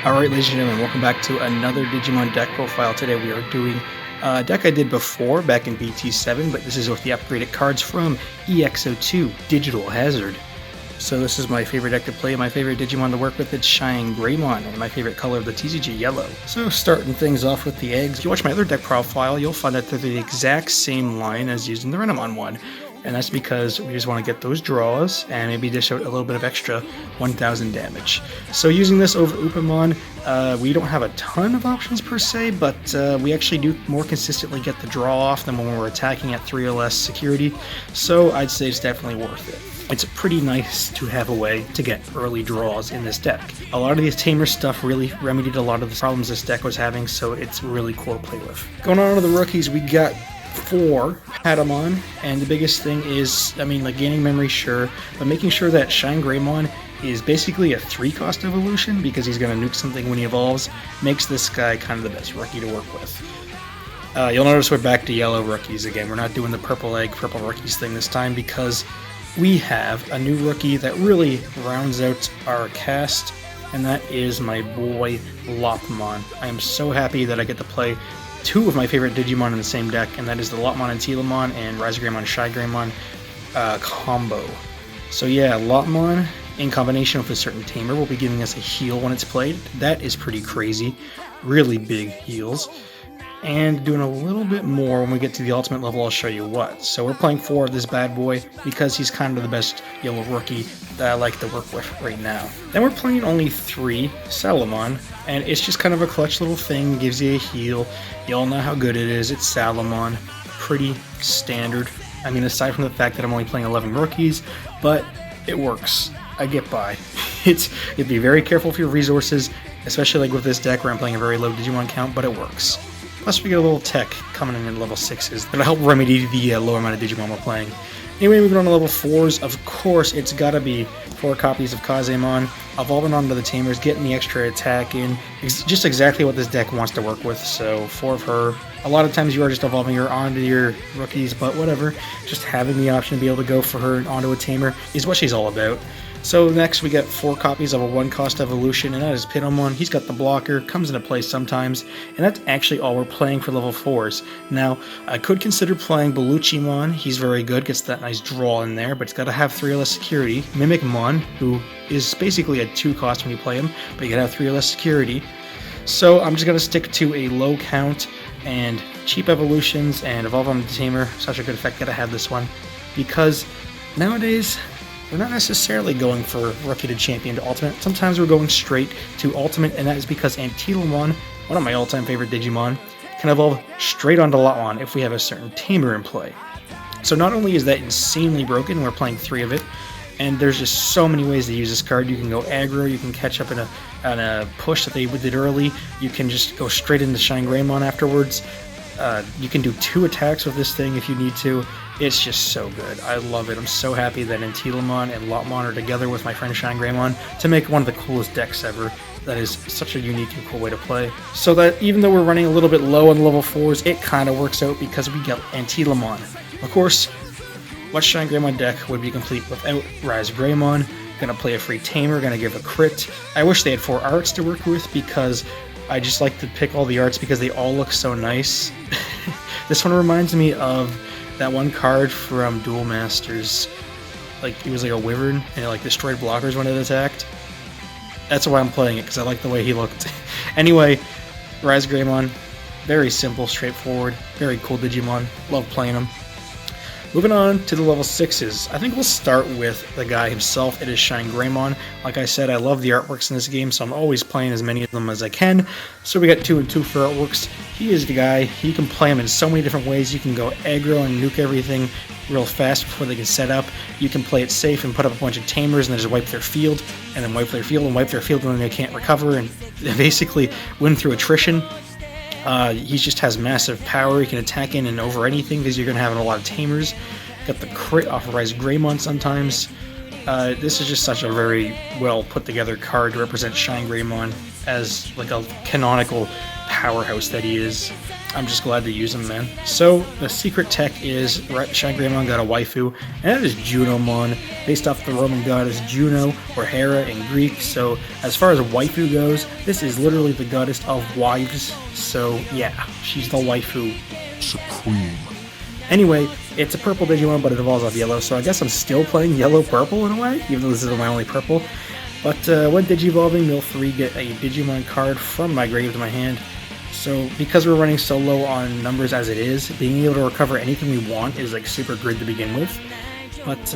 Alright, ladies and gentlemen, welcome back to another Digimon deck profile. Today we are doing a deck I did before, back in BT7, but this is with the upgraded cards from EX2 Digital Hazard. So this is my favorite deck to play, my favorite Digimon to work with, it's ShineGreymon, and my favorite color of the TCG, yellow. So starting things off with the eggs, if you watch my other deck profile, you'll find that they're the exact same line as used in the Renamon one. And that's because we just want to get those draws and maybe dish out a little bit of extra 1000 damage. So using this over Upamon, we don't have a ton of options per se, but we actually do more consistently get the draw off than when we're attacking at 3 or less security, so I'd say it's definitely worth it. It's pretty nice to have a way to get early draws in this deck. A lot of these tamer stuff really remedied a lot of the problems this deck was having, so it's really cool to play with. Going on to the rookies, we got 4 Patamon, and the biggest thing is, like gaining memory, sure, but making sure that ShineGreymon is basically a 3-cost evolution, because he's going to nuke something when he evolves, makes this guy kind of the best rookie to work with. You'll notice we're back to yellow rookies again. We're not doing the purple egg, purple rookies thing this time, because we have a new rookie that really rounds out our cast, and that is my boy Lopmon. I am so happy that I get to play 2 of my favorite Digimon in the same deck, and that is the Lopmon Antylamon and RizeGreymon ShineGreymon combo. So yeah, Lopmon in combination with a certain tamer will be giving us a heal when it's played. That is pretty crazy. Really big heals. And doing a little bit more when we get to the ultimate level, I'll show you what. So we're playing 4 of this bad boy because he's kind of the best yellow rookie that I like to work with right now. Then we're playing only 3 Salamon, and it's just kind of a clutch little thing, gives you a heal. You all know how good it is, it's Salamon. Pretty standard. Aside from the fact that I'm only playing 11 rookies, but it works. I get by. You'd be very careful with your resources, especially like with this deck where I'm playing a very low Digimon count, but it works. Plus we get a little tech coming in at level 6s that'll help remedy the lower amount of Digimon we're playing. Anyway, moving on to level 4s, of course it's gotta be 4 copies of Kazemon, evolving onto the Tamers, getting the extra attack in, just exactly what this deck wants to work with, so 4 of her. A lot of times you are just evolving her onto your rookies, but whatever, just having the option to be able to go for her onto a Tamer is what she's all about. So next we get 4 copies of a 1-cost evolution, and that is Piddomon. He's got the blocker, comes into play sometimes, and that's actually all we're playing for level 4s. Now, I could consider playing Viximon. He's very good, gets that nice draw in there, but it's got to have 3 or less security. Mimicmon, who is basically a 2-cost when you play him, but you gotta have 3 or less security. So I'm just going to stick to a low count and cheap evolutions and evolve on the Tamer. Such a good effect, gotta have this one. Because nowadays, we're not necessarily going for Rookie to Champion to Ultimate. Sometimes we're going straight to Ultimate, and that is because Antylamon, one of my all-time favorite Digimon, can evolve straight onto Lopmon if we have a certain Tamer in play. So not only is that insanely broken, we're playing 3 of it, and there's just so many ways to use this card. You can go aggro, you can catch up in a push that they did early, you can just go straight into ShineGreymon afterwards. You can do 2 attacks with this thing if you need to. It's just so good. I love it. I'm so happy that Antylamon and Lopmon are together with my friend ShineGreymon to make one of the coolest decks ever. That is such a unique and cool way to play. So that even though we're running a little bit low on level 4s, it kind of works out because we get Antylamon. Of course, what ShineGreymon deck would be complete without RizeGreymon? Gonna play a free Tamer, gonna give a crit. I wish they had 4 arts to work with because I just like to pick all the arts because they all look so nice. This one reminds me of that one card from Duel Masters. Like, it was like a Wyvern, and it like destroyed blockers when it attacked. That's why I'm playing it, because I like the way he looked. Anyway, RizeGreymon, very simple, straightforward, very cool Digimon. Love playing him. Moving on to the level 6s, I think we'll start with the guy himself. It is ShineGreymon. Like I said, I love the artworks in this game, so I'm always playing as many of them as I can. So we got 2 and 2 for artworks. He is the guy. You can play him in so many different ways. You can go aggro and nuke everything real fast before they can set up. You can play it safe and put up a bunch of Tamers and then just wipe their field, and then wipe their field and wipe their field when they can't recover, and basically win through attrition. He just has massive power. He can attack in and over anything because you're going to have a lot of Tamers. Got the crit off of RizeGreymon sometimes. This is just such a very well put together card to represent ShineGreymon as like a canonical powerhouse that he is. I'm just glad to use them, man. So, the secret tech is, ShineGreymon got a waifu, and that is Junomon, based off the Roman goddess Juno, or Hera in Greek. So, as far as a waifu goes, this is literally the goddess of wives. So, yeah, she's the waifu. Supreme. Anyway, it's a purple Digimon, but it evolves off yellow, so I guess I'm still playing yellow-purple in a way, even though this is my only purple. But when Digivolving, you'll 3 get a Digimon card from my grave to my hand. So, because we're running so low on numbers as it is, being able to recover anything we want is like super good to begin with. But,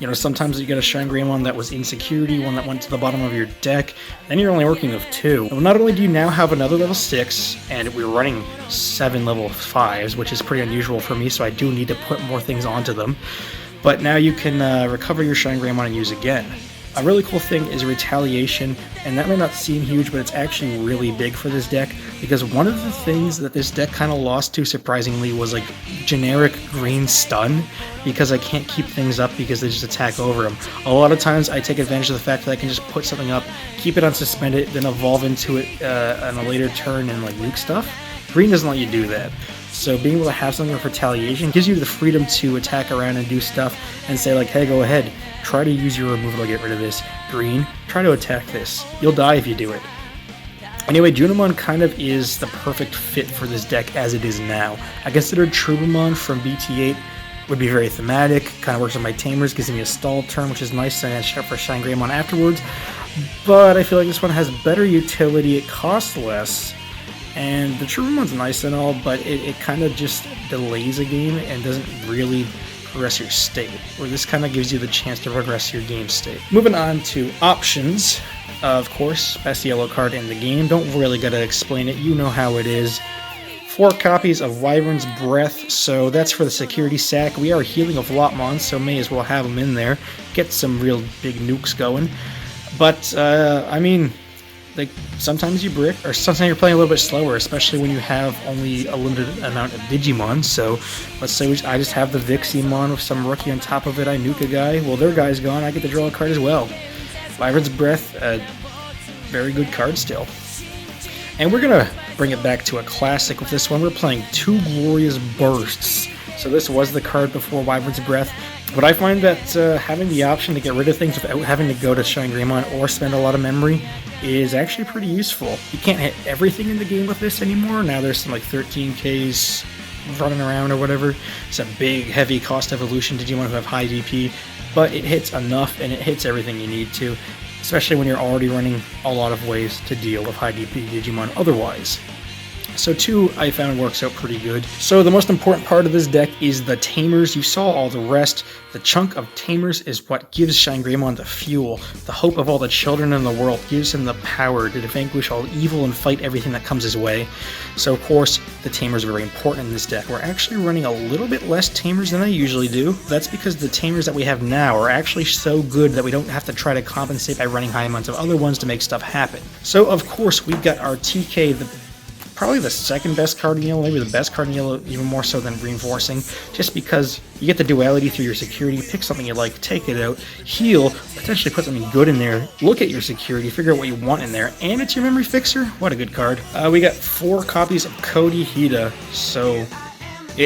you know, sometimes you get a ShineGreymon that was insecurity, one that went to the bottom of your deck, then you're only working with 2. Well, not only do you now have another level 6, and we're running 7 level 5s, which is pretty unusual for me, so I do need to put more things onto them, but now you can recover your ShineGreymon and use again. A really cool thing is Retaliation, and that may not seem huge, but it's actually really big for this deck, because one of the things that this deck kind of lost to, surprisingly, was like generic green stun, because I can't keep things up because they just attack over them. A lot of times I take advantage of the fact that I can just put something up, keep it unsuspended, then evolve into it on a later turn and like nuke stuff. Green doesn't let you do that. So being able to have something with Retaliation gives you the freedom to attack around and do stuff and say like, hey, go ahead, try to use your removal to get rid of this. Green, try to attack this. You'll die if you do it. Anyway, Junomon kind of is the perfect fit for this deck as it is now. I consider Trubamon from BT8 would be very thematic, kind of works with my Tamers, gives me a stall turn, which is nice, and I shut for ShineGreymon afterwards. But I feel like this one has better utility, it costs less, and the Trubamon's nice and all, but it kind of just delays a game and doesn't really progress your state, where this kind of gives you the chance to progress your game state. Moving on to options, of course, best yellow card in the game. Don't really gotta explain it, you know how it is. 4 copies of Wyvern's Breath, so that's for the security sack. We are healing of Lopmon, so may as well have them in there. Get some real big nukes going. But, I mean, like, sometimes you brick, or sometimes you're playing a little bit slower, especially when you have only a limited amount of Digimon. So, let's say I just have the Viximon with some rookie on top of it, I nuke a guy, well, their guy's gone, I get to draw a card as well. Wyvern's Breath, very good card still. And we're gonna bring it back to a classic with this one. We're playing 2 Glorious Bursts. So this was the card before Wyvern's Breath. But I find that having the option to get rid of things without having to go to ShineGreymon or spend a lot of memory is actually pretty useful. You can't hit everything in the game with this anymore. Now there's some like 13Ks running around or whatever. It's a big, heavy cost evolution Digimon who have high DP, but it hits enough and it hits everything you need to, especially when you're already running a lot of ways to deal with high DP Digimon otherwise. So 2 I found works out pretty good. So the most important part of this deck is the Tamers. You saw all the rest. The chunk of Tamers is what gives ShineGreymon the fuel. The hope of all the children in the world gives him the power to vanquish all evil and fight everything that comes his way. So of course, the Tamers are very important in this deck. We're actually running a little bit less Tamers than I usually do. That's because the Tamers that we have now are actually so good that we don't have to try to compensate by running high amounts of other ones to make stuff happen. So of course, we've got our TK, probably the second best card in yellow, maybe the best card in yellow, even more so than Reinforcing, just because you get the duality through your security, pick something you like, take it out, heal, potentially put something good in there, look at your security, figure out what you want in there, and it's your memory fixer. What a good card. We got 4 copies of Cody Hida, so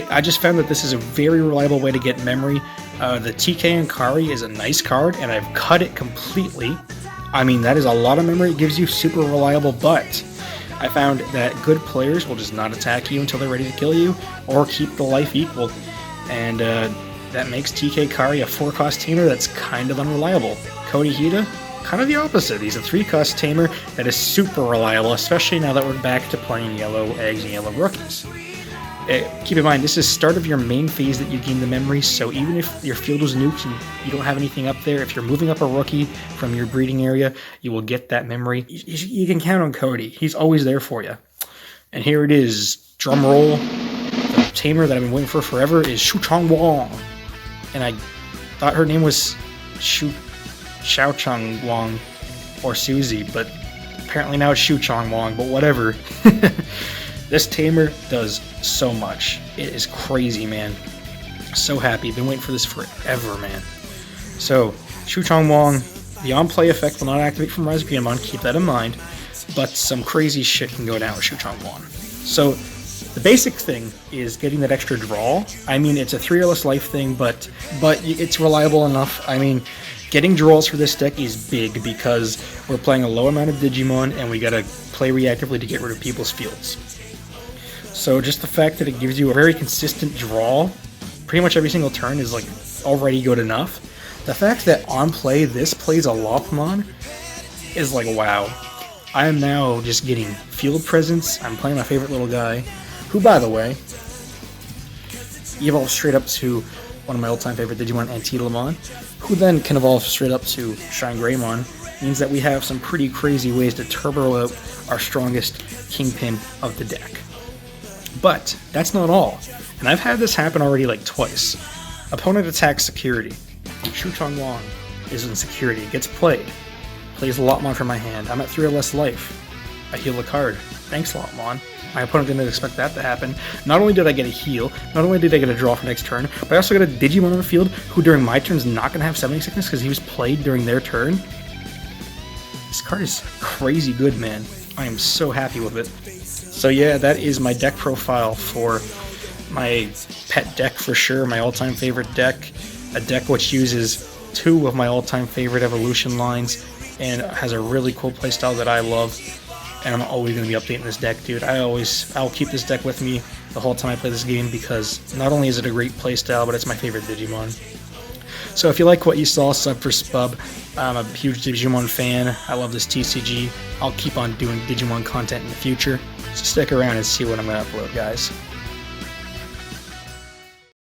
I just found that this is a very reliable way to get memory. The TK and Kari is a nice card, and I've cut it completely. I mean, that is a lot of memory it gives you, super reliable, but I found that good players will just not attack you until they're ready to kill you, or keep the life equal, and that makes TK Kari a 4-cost tamer that's kind of unreliable. Cody Hida, kind of the opposite. He's a 3-cost tamer that is super reliable, especially now that we're back to playing yellow eggs and yellow rookies. Keep in mind, this is start of your main phase that you gain the memory, so even if your field was nuked and you don't have anything up there, if you're moving up a rookie from your breeding area, you will get that memory. You can count on Cody. He's always there for you. And here it is. Drum roll. The tamer that I've been waiting for forever is Shu-Chong Wong. And I thought her name was Shu-Chong Wong or Susie, but apparently now it's Shu-Chong Wong, but whatever. This tamer does so much. It is crazy, man. So happy. Been waiting for this forever, man. So, Shu-Chong Wong, the on-play effect will not activate from RizeGreymon, keep that in mind, but some crazy shit can go down with Shu-Chong Wong. So, The basic thing is getting that extra draw. I mean, it's a 3 or less life thing, but it's reliable enough. I mean, getting draws for this deck is big because we're playing a low amount of Digimon and we gotta play reactively to get rid of people's fields. So just the fact that it gives you a very consistent draw pretty much every single turn is like already good enough. The fact that on play this plays a Lopmon is like, wow. I am now just getting field presence. I'm playing my favorite little guy, who, by the way, evolves straight up to one of my all-time favorite Digimon, Antylamon, who then can evolve straight up to ShineGreymon. Means that we have some pretty crazy ways to turbo out our strongest kingpin of the deck. But that's not all, and I've had this happen already like twice. Opponent attacks security. Shu-Chong Wong is in security, gets played. Plays Lopmon from my hand. I'm at 3 or less life. I heal a card. Thanks, Lopmon. My opponent didn't expect that to happen. Not only did I get a heal, not only did I get a draw for next turn, but I also got a Digimon on the field who during my turn is not going to have Summoning Sickness because he was played during their turn. This card is crazy good, man. I am so happy with it. So yeah, that is my deck profile for my pet deck for sure, my all-time favorite deck. A deck which uses 2 of my all-time favorite evolution lines and has a really cool playstyle that I love, and I'm always going to be updating this deck, dude. I'll keep this deck with me the whole time I play this game because not only is it a great playstyle, but it's my favorite Digimon. So if you like what you saw, sub for Spub. I'm a huge Digimon fan. I love this TCG. I'll keep on doing Digimon content in the future, so stick around and see what I'm going to upload, guys.